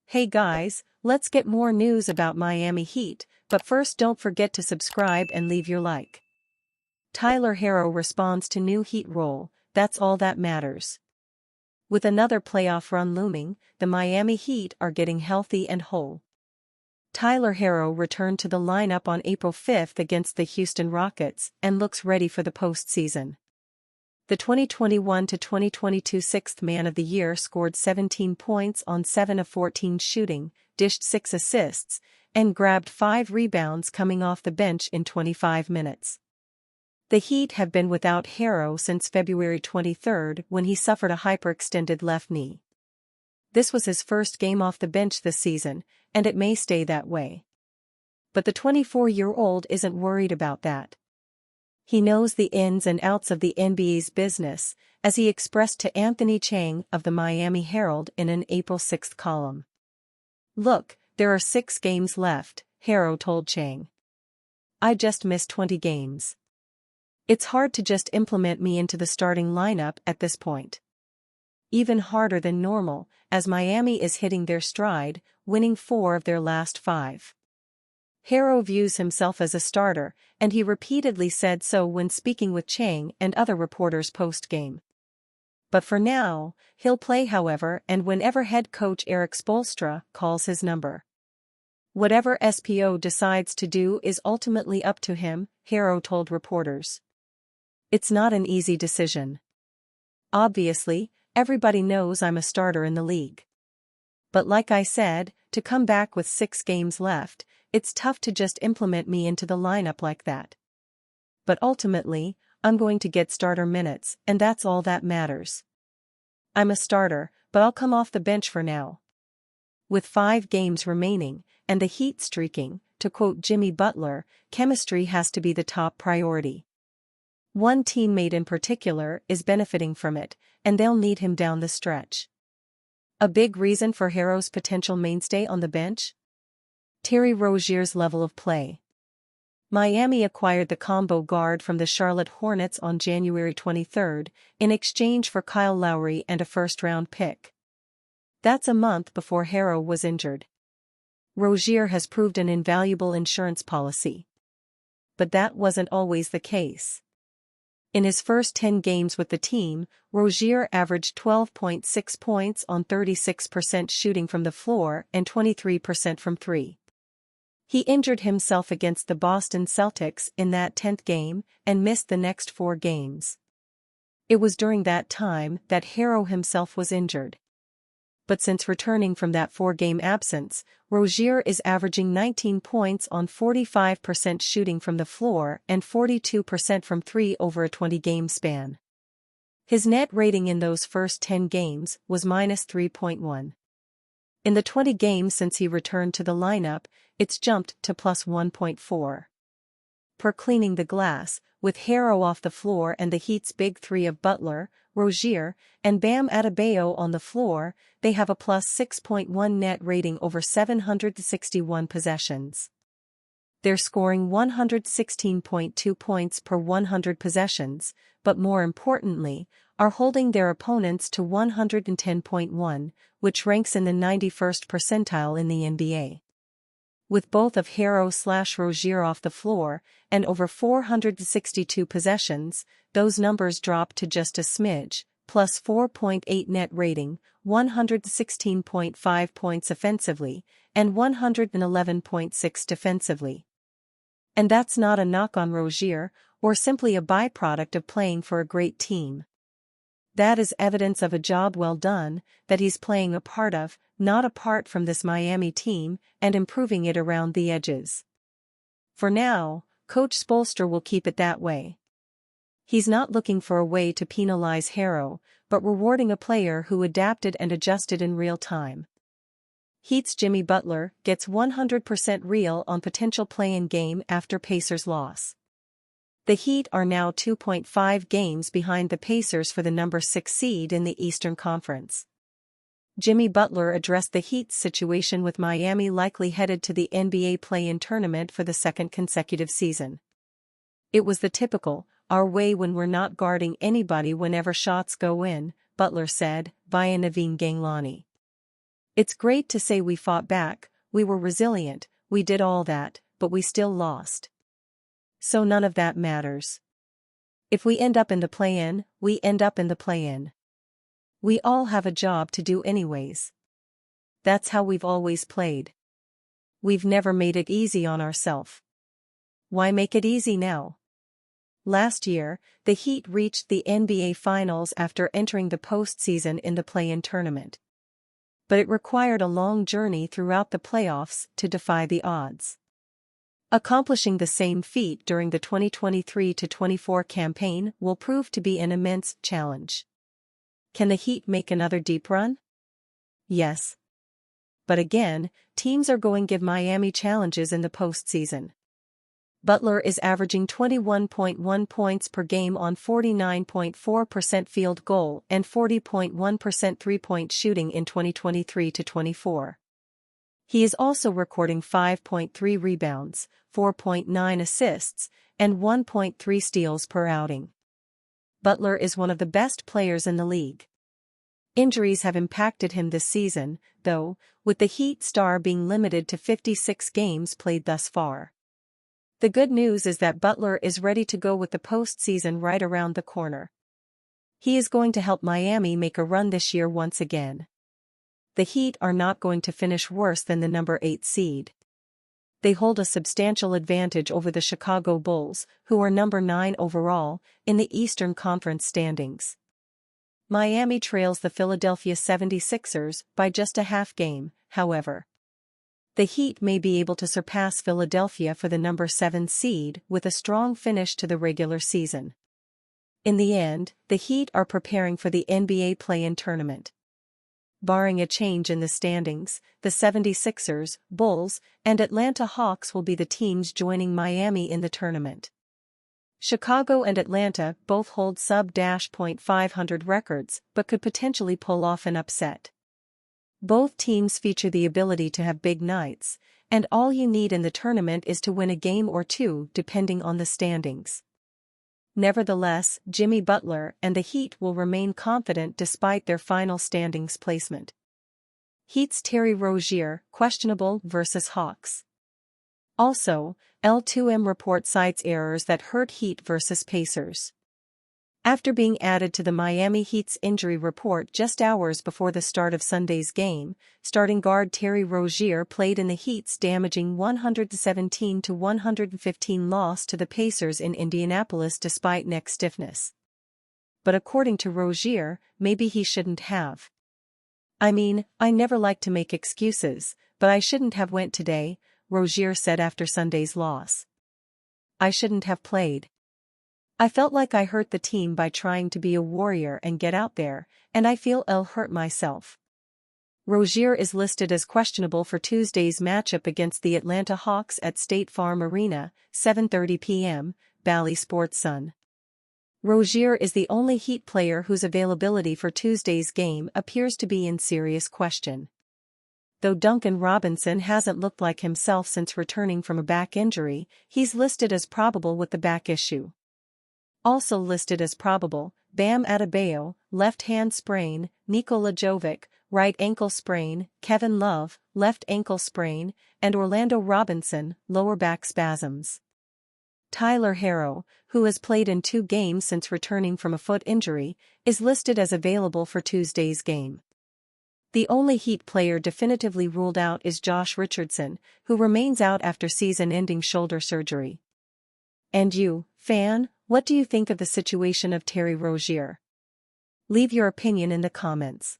Hey guys, let's get more news about Miami Heat, but first don't forget to subscribe and leave your like. Tyler Herro responds to new Heat role, that's all that matters. With another playoff run looming, the Miami Heat are getting healthy and whole. Tyler Herro returned to the lineup on April 5 against the Houston Rockets and looks ready for the postseason. The 2021-2022 Sixth Man of the Year scored 17 points on 7 of 14 shooting, dished 6 assists, and grabbed 5 rebounds coming off the bench in 25 minutes. The Heat have been without Herro since February 23 when he suffered a hyperextended left knee. This was his first game off the bench this season, and it may stay that way. But the 24-year-old isn't worried about that. He knows the ins and outs of the NBA's business, as he expressed to Anthony Chang of the Miami Herald in an April 6 column. "Look, there are 6 games left," Herro told Chang. "I just missed 20 games. It's hard to just implement me into the starting lineup at this point. Even harder than normal, as Miami is hitting their stride, winning 4 of their last 5. Herro views himself as a starter, and he repeatedly said so when speaking with Chang and other reporters post-game. But for now, he'll play however and whenever head coach Erik Spoelstra calls his number. Whatever SPO decides to do is ultimately up to him, Herro told reporters. It's not an easy decision. Obviously, everybody knows I'm a starter in the league. But like I said, to come back with 6 games left, it's tough to just implement me into the lineup like that. But ultimately, I'm going to get starter minutes, and that's all that matters. I'm a starter, but I'll come off the bench for now." With 5 games remaining, and the Heat streaking, to quote Jimmy Butler, chemistry has to be the top priority. One teammate in particular is benefiting from it, and they'll need him down the stretch. A big reason for Herro's potential mainstay on the bench? Terry Rozier's level of play. Miami acquired the combo guard from the Charlotte Hornets on January 23 in exchange for Kyle Lowry and a first-round pick. That's a month before Herro was injured. Rozier has proved an invaluable insurance policy. But that wasn't always the case. In his first 10 games with the team, Rozier averaged 12.6 points on 36% shooting from the floor and 23% from 3. He injured himself against the Boston Celtics in that 10th game and missed the next 4 games. It was during that time that Herro himself was injured. But since returning from that 4-game absence, Rozier is averaging 19 points on 45% shooting from the floor and 42% from 3 over a 20-game span. His net rating in those first 10 games was -3.1. In the 20 games since he returned to the lineup, it's jumped to +1.4. Per cleaning the glass, with Herro off the floor and the Heat's big 3 of Butler, Rozier, and Bam Adebayo on the floor, they have a +6.1 net rating over 761 possessions. They're scoring 116.2 points per 100 possessions, but more importantly, are holding their opponents to 110.1, which ranks in the 91st percentile in the NBA. With both of Herro/Rozier off the floor, and over 462 possessions, those numbers drop to just a smidge, +4.8 net rating, 116.5 points offensively, and 111.6 defensively. And that's not a knock on Rozier, or simply a byproduct of playing for a great team. That is evidence of a job well done, that he's playing a part of, not apart from this Miami team, and improving it around the edges. For now, Coach Spoelstra will keep it that way. He's not looking for a way to penalize Herro, but rewarding a player who adapted and adjusted in real time. Heat's Jimmy Butler gets 100% real on potential play-in game after Pacers loss. The Heat are now 2.5 games behind the Pacers for the number 6 seed in the Eastern Conference. Jimmy Butler addressed the Heat's situation with Miami likely headed to the NBA play-in tournament for the second consecutive season. It was the typical, our way when we're not guarding anybody whenever shots go in," Butler said, via Naveen Ganglani. "It's great to say we fought back, we were resilient, we did all that, but we still lost. So none of that matters. If we end up in the play-in, we end up in the play-in. We all have a job to do anyways. That's how we've always played. We've never made it easy on ourselves. Why make it easy now?" Last year, the Heat reached the NBA Finals after entering the postseason in the play-in tournament. But it required a long journey throughout the playoffs to defy the odds. Accomplishing the same feat during the 2023-24 campaign will prove to be an immense challenge. Can the Heat make another deep run? Yes. But again, teams are going to give Miami challenges in the postseason. Butler is averaging 21.1 points per game on 49.4% field goal and 40.1% three-point shooting in 2023-24. He is also recording 5.3 rebounds, 4.9 assists, and 1.3 steals per outing. Butler is one of the best players in the league. Injuries have impacted him this season, though, with the Heat star being limited to 56 games played thus far. The good news is that Butler is ready to go with the postseason right around the corner. He is going to help Miami make a run this year once again. The Heat are not going to finish worse than the number 8 seed. They hold a substantial advantage over the Chicago Bulls, who are number 9 overall, in the Eastern Conference standings. Miami trails the Philadelphia 76ers by just a half game, however. The Heat may be able to surpass Philadelphia for the number 7 seed with a strong finish to the regular season. In the end, the Heat are preparing for the NBA play-in tournament. Barring a change in the standings, the 76ers, Bulls, and Atlanta Hawks will be the teams joining Miami in the tournament. Chicago and Atlanta both hold sub-.500 records but could potentially pull off an upset. Both teams feature the ability to have big nights, and all you need in the tournament is to win a game or two depending on the standings. Nevertheless, Jimmy Butler and the Heat will remain confident despite their final standings placement. Heat's Terry Rozier, questionable versus Hawks. Also, L2M report cites errors that hurt Heat versus Pacers. After being added to the Miami Heat's injury report just hours before the start of Sunday's game, starting guard Terry Rozier played in the Heat's damaging 117-115 loss to the Pacers in Indianapolis despite neck stiffness. But according to Rozier, maybe he shouldn't have. "I mean, I never like to make excuses, but I shouldn't have went today," Rozier said after Sunday's loss. "I shouldn't have played. I felt like I hurt the team by trying to be a warrior and get out there, and I feel I'll hurt myself." Rozier is listed as questionable for Tuesday's matchup against the Atlanta Hawks at State Farm Arena, 7:30 p.m., Bally Sports Sun. Rozier is the only Heat player whose availability for Tuesday's game appears to be in serious question. Though Duncan Robinson hasn't looked like himself since returning from a back injury, he's listed as probable with the back issue. Also listed as probable, Bam Adebayo, left hand sprain, Nikola Jovic, right ankle sprain, Kevin Love, left ankle sprain, and Orlando Robinson, lower back spasms. Tyler Herro, who has played in 2 games since returning from a foot injury, is listed as available for Tuesday's game. The only Heat player definitively ruled out is Josh Richardson, who remains out after season-ending shoulder surgery. And you, fan, what do you think of the situation of Terry Rozier? Leave your opinion in the comments.